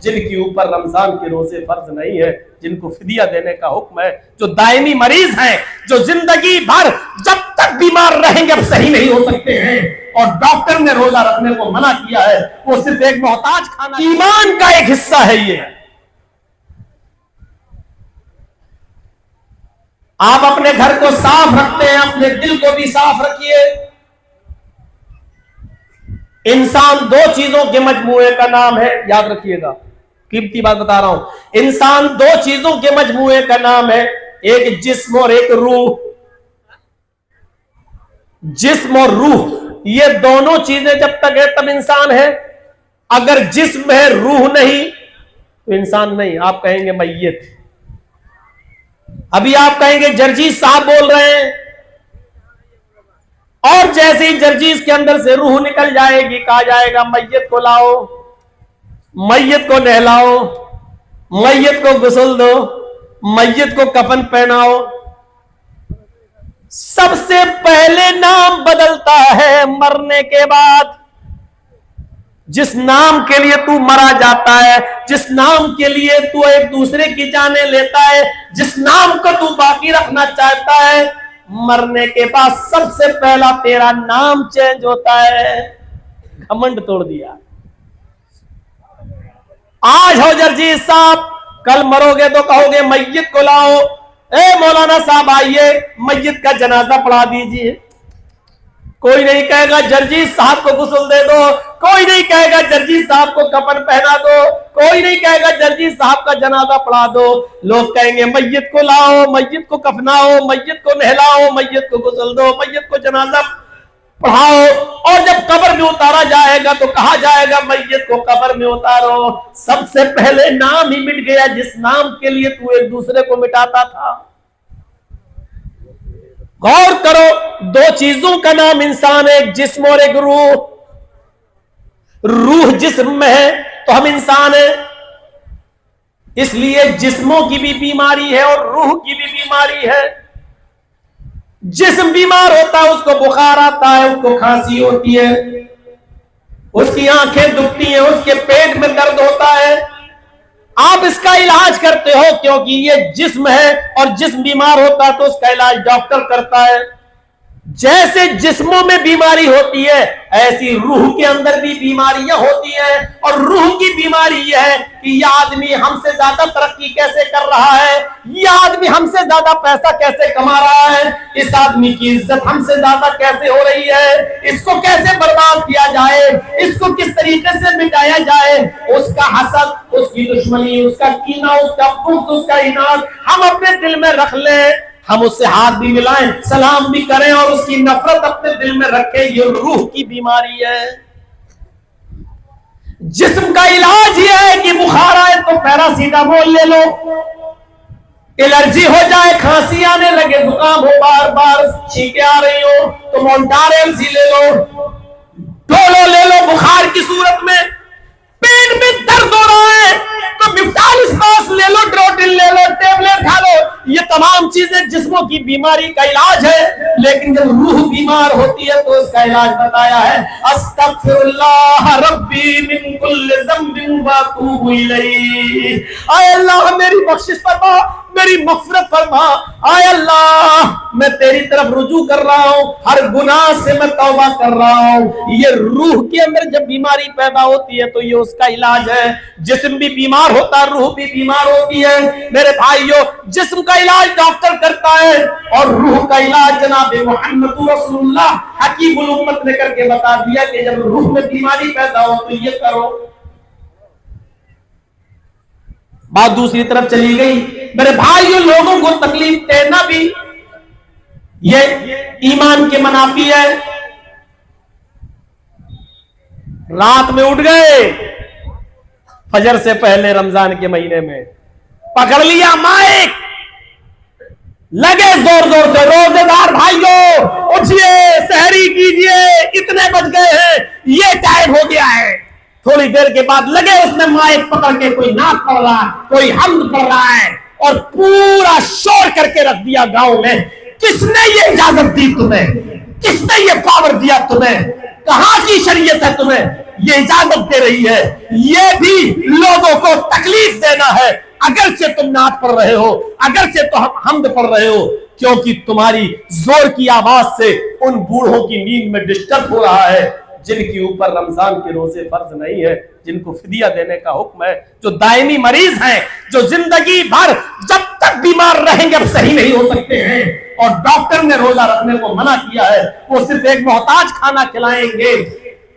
جن کے اوپر رمضان کے روزے فرض نہیں ہے، جن کو فدیہ دینے کا حکم ہے، جو دائمی مریض ہیں، جو زندگی بھر جب تک بیمار رہیں گے اب صحیح نہیں ہو سکتے ہیں، اور ڈاکٹر نے روزہ رکھنے کو منع کیا ہے، وہ صرف ایک محتاج کھانا، ایمان کا ایک حصہ ہے یہ۔ آپ اپنے گھر کو صاف رکھتے ہیں، اپنے دل کو بھی صاف رکھیے۔ انسان دو چیزوں کے مجموعے کا نام ہے، یاد رکھیے گا، قیمتی بات بتا رہا ہوں۔ انسان دو چیزوں کے مجموعے کا نام ہے، ایک جسم اور ایک روح۔ جسم اور روح یہ دونوں چیزیں جب تک ہے تب انسان ہے۔ اگر جسم ہے روح نہیں تو انسان نہیں، آپ کہیں گے میت۔ ابھی آپ کہیں گے جرجیز صاحب بول رہے ہیں، اور جیسے ہی جرجیز کے اندر سے روح نکل جائے گی کہا جائے گا میت کو لاؤ، میت کو نہلاؤ، میت کو غسل دو، میت کو کفن پہناؤ۔ سب سے پہلے نام بدلتا ہے مرنے کے بعد۔ جس نام کے لیے تو مرا جاتا ہے، جس نام کے لیے تو ایک دوسرے کی جانیں لیتا ہے، جس نام کو تو باقی رکھنا چاہتا ہے، مرنے کے بعد سب سے پہلا تیرا نام چینج ہوتا ہے۔ گھمنڈ توڑ دیا۔ آج ہو جرجیز صاحب، کل مرو گے تو کہو گے میت کو لاؤ، اے مولانا صاحب آئیے میت کا جنازہ پڑھا دیجیے۔ کوئی نہیں کہے گا جرجیز صاحب کو غسل دے دو، کوئی نہیں کہے گا جرجیز صاحب کو کفن پہنا دو، کوئی نہیں کہے گا جرجیز صاحب کا جنازہ پڑھا دو۔ لوگ کہیں گے میت کو لاؤ، میت کو کفناؤ، میت کو نہلاؤ، میت کو غسل دو، میت کو جنازہ پڑھاؤ، اور جب قبر میں اتارا جائے گا تو کہا جائے گا میت کو قبر میں اتارو۔ سب سے پہلے نام ہی مٹ گیا جس نام کے لیے تو ایک دوسرے کو مٹاتا تھا۔ غور کرو، دو چیزوں کا نام انسان ہے، ایک جسم اور ایک روح۔ روح جسم میں ہے تو ہم انسان ہیں، اس لیے جسموں کی بھی بیماری ہے اور روح کی بھی بیماری ہے۔ جسم بیمار ہوتا ہے، اس کو بخار آتا ہے، اس کو کھانسی ہوتی ہے، اس کی آنکھیں دکھتی ہیں، اس کے پیٹ میں درد ہوتا ہے۔ آپ اس کا علاج کرتے ہو کیونکہ یہ جسم ہے، اور جسم بیمار ہوتا ہے تو اس کا علاج ڈاکٹر کرتا ہے۔ جیسے جسموں میں بیماری ہوتی ہے ایسی روح کے اندر بھی بیماریاں ہوتی ہیں، اور روح کی بیماری یہ ہے کہ یہ آدمی ہم سے زیادہ ترقی کیسے کر رہا ہے، یہ آدمی ہم سے زیادہ پیسہ کیسے کما رہا ہے، اس آدمی کی عزت ہم سے زیادہ کیسے ہو رہی ہے، اس کو کیسے برباد کیا جائے، اس کو کس طریقے سے مٹایا جائے۔ اس کا حسد، اس کی دشمنی، اس کا کینہ، اس کا بغض، اس کا اناد ہم اپنے دل میں رکھ لیں، ہم اس سے ہاتھ بھی ملائیں، سلام بھی کریں، اور اس کی نفرت اپنے دل میں رکھیں، یہ روح کی بیماری ہے۔ جسم کا علاج یہ ہے کہ بخار آئے تو پیراسیٹامول لے لو، الرجی ہو جائے، کھانسی آنے لگے، زکام ہو، بار بار چھینکیں آ رہی ہو تو مونٹارل سی لے لو، ڈولو لے لو، بخار کی صورت میں پیٹ میں درد ہو رہا ہے تو مفتال اسپاس لے لو، ڈروٹل لے لو، ٹیبلٹ کھا لو۔ یہ تمام چیزیں جسموں کی بیماری کا علاج ہے، لیکن جب روح بیمار ہوتی ہے تو اس کا علاج بتایا ہے، استغفر اللہ ربی من کل ذنب واتوب الیہ۔ اے اللہ میری بخشش فرما، میری مغفرت فرما، اے اللہ میں تیری طرف رجوع کر رہا ہوں، ہر گناہ سے میں توبہ کر رہا ہوں۔ یہ روح کے اندر جب بیماری پیدا ہوتی ہے تو یہ اس کا علاج ہے۔ جسم بھی بیمار ہوتا ہے، روح بھی بیمار ہوتی ہے۔ میرے بھائیو، جسم کا علاج ڈاکٹر کرتا ہے اور روح کا علاج جناب محمد رسول اللہ حکیم الامت نے کر کے بتا دیا کہ جب روح میں بیماری پیدا ہو تو یہ کرو۔ بات دوسری طرف چلی گئی، میرے بھائیو، لوگوں کو تکلیف دینا بھی یہ ایمان کے منافی ہے۔ رات میں اٹھ گئے فجر سے پہلے رمضان کے مہینے میں، پکڑ لیا مائک، لگے زور زور سے، روزے دار بھائیو اٹھئے، سحری کیجئے، اتنے بج گئے ہیں، یہ ٹائم ہو گیا ہے۔ تھوڑی دیر کے بعد لگے اس میں مائک پکڑ کے، کوئی نعت پڑھ رہا ہے، کوئی حمد پڑھ رہا ہے، اور پورا شور کر کے رکھ دیا گاؤں میں۔ کس نے یہ اجازت دی تمہیں؟ کس نے یہ پاور دیا تمہیں؟ کہاں کی شریعت ہے تمہیں؟ یہ اجازت دے رہی ہے. یہ بھی لوگوں کو تکلیف دینا ہے. اگرچہ تم نعت پڑھ رہے ہو, اگرچہ تو حمد پڑھ رہے ہو, کیونکہ تمہاری زور کی آواز سے ان بوڑھوں کی نیند میں ڈسٹرب ہو رہا ہے جن کے اوپر رمضان کے روزے فرض نہیں ہے, جن کو فدیہ دینے کا حکم ہے, جو دائمی مریض ہیں, جو زندگی بھر جب تک بیمار رہیں گے اب صحیح نہیں ہو سکتے ہیں, اور ڈاکٹر نے روزہ رکھنے کو منع کیا ہے, وہ صرف ایک محتاج کھانا کھلائیں گے.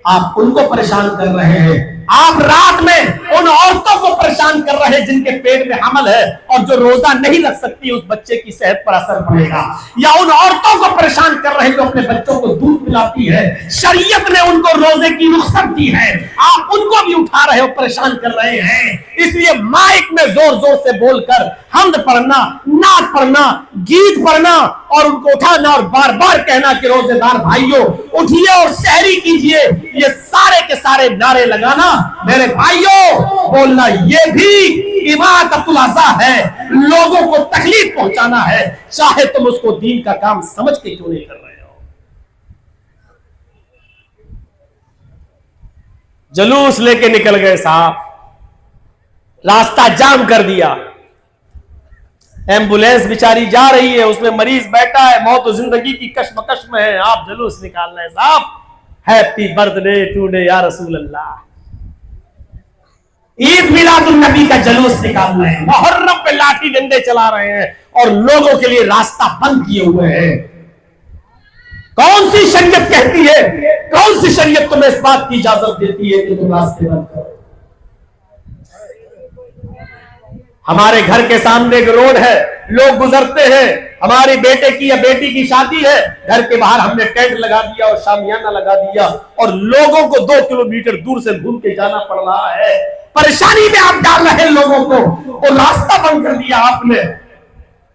آپ ان کو پریشان کر رہے ہیں. آپ رات میں ان عورتوں کو پریشان کر رہے ہیں جن کے پیٹ میں حمل ہے اور جو روزہ نہیں رکھ سکتی, اس بچے کی صحت پر اثر پڑے گا. یا ان عورتوں کو پریشان کر رہے ہیں جو اپنے بچوں کو دودھ پلاتی ہے, شریعت نے ان کو روزے کی رخصت دی ہے, آپ ان کو بھی اٹھا رہے ہو, پریشان کر رہے ہیں. اس لیے مائک میں زور زور سے بول کر حمد پڑھنا, نعت پڑھنا, گیت پڑھنا اور ان کو اٹھانا اور بار بار کہنا کہ روزے دار بھائیوں اٹھیے اور سحری کیجئے, یہ سارے کے سارے نعرے لگانا میرے بھائیوں بولنا یہ بھی اماطۃ الاذى ہے, لوگوں کو تکلیف پہنچانا ہے, چاہے تم اس کو دین کا کام سمجھ کے کیوں نہیں کر رہے ہو. جلوس لے کے نکل گئے صاحب, راستہ جام کر دیا, ایمبولینس بیچاری جا رہی ہے, اس میں مریض بیٹھا ہے, موت و زندگی کی کشمکش میں ہے, آپ جلوس نکال رہے ہیں صاحب, happy birthday today یا رسول اللہ. عید میلاد النبی کا جلوس نکال رہے ہیں, محرم پہ لاٹھی ڈنڈے چلا رہے ہیں اور لوگوں کے لیے راستہ بند کیے ہوئے ہیں. کون سی شریعت کہتی ہے, کون سی شریعت تمہیں اس بات کی اجازت دیتی ہے کہ تم راستے بند کرو؟ ہمارے گھر کے سامنے ایک روڈ ہے, لوگ گزرتے ہیں, ہمارے بیٹے کی یا بیٹی کی شادی ہے, گھر کے باہر ہم نے ٹینٹ لگا دیا اور شامیانہ لگا دیا اور لوگوں کو 2 کلومیٹر دور سے گھوم کے جانا پڑ رہا ہے. پریشانی میں آپ ڈال رہے ہیں لوگوں کو, اور راستہ بند کر دیا آپ نے.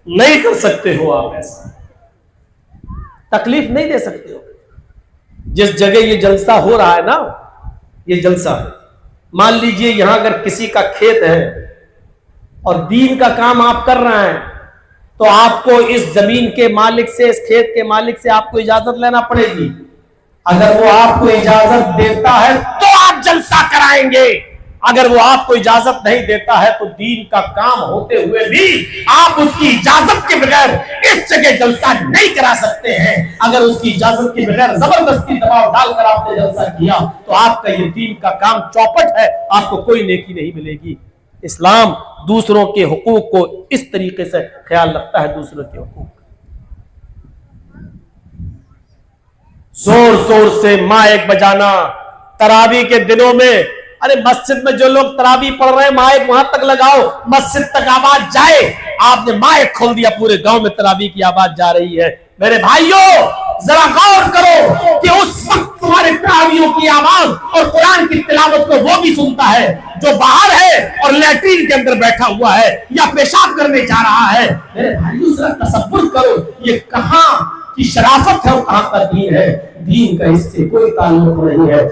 نہیں کر سکتے ہو آپ ایسا, تکلیف نہیں دے سکتے ہو. جس جگہ یہ جلسہ ہو رہا ہے نا, یہ جلسہ ہے, مان لیجئے یہاں اگر کسی کا کھیت ہے اور دین کا کام آپ کر رہے ہیں تو آپ کو اس زمین کے مالک سے, اس کھیت کے مالک سے آپ کو اجازت لینا پڑے گی. اگر وہ آپ کو اجازت دیتا ہے تو آپ جلسہ کرائیں گے, اگر وہ آپ کو اجازت نہیں دیتا ہے تو دین کا کام ہوتے ہوئے بھی آپ اس کی اجازت کے بغیر اس جگہ جلسہ نہیں کرا سکتے ہیں. اگر اس کی اجازت کے بغیر زبردستی دباؤ ڈال کر آپ نے جلسہ کیا تو آپ کا یہ دین کا کام چوپٹ ہے, آپ کو کوئی نیکی نہیں ملے گی. اسلام دوسروں کے حقوق کو اس طریقے سے خیال رکھتا ہے, دوسروں کے حقوق. زور زور سے مائک بجانا تراویح کے دنوں میں, ارے مسجد میں جو لوگ تراویح پڑھ رہے ہیں مائک وہاں تک لگاؤ, مسجد تک آواز جائے. آپ نے مائک کھول دیا, پورے گاؤں میں تراویح کی آواز جا رہی ہے. میرے بھائیوں ذرا غور کرو کہ اس وقت تمہارے تراویحوں کی آواز اور قرآن کی تلاوت کو وہ بھی سنتا ہے جو باہر ہے اور لیٹرین کے اندر بیٹھا ہوا ہے یا پیشاب کرنے جا رہا ہے. میرے بھائیوں ذرا تصور کرو, یہ کہاں کی شرافت ہے اور کہاں کا دین ہے. دین کا اس سے کوئی تعلق نہیں ہے.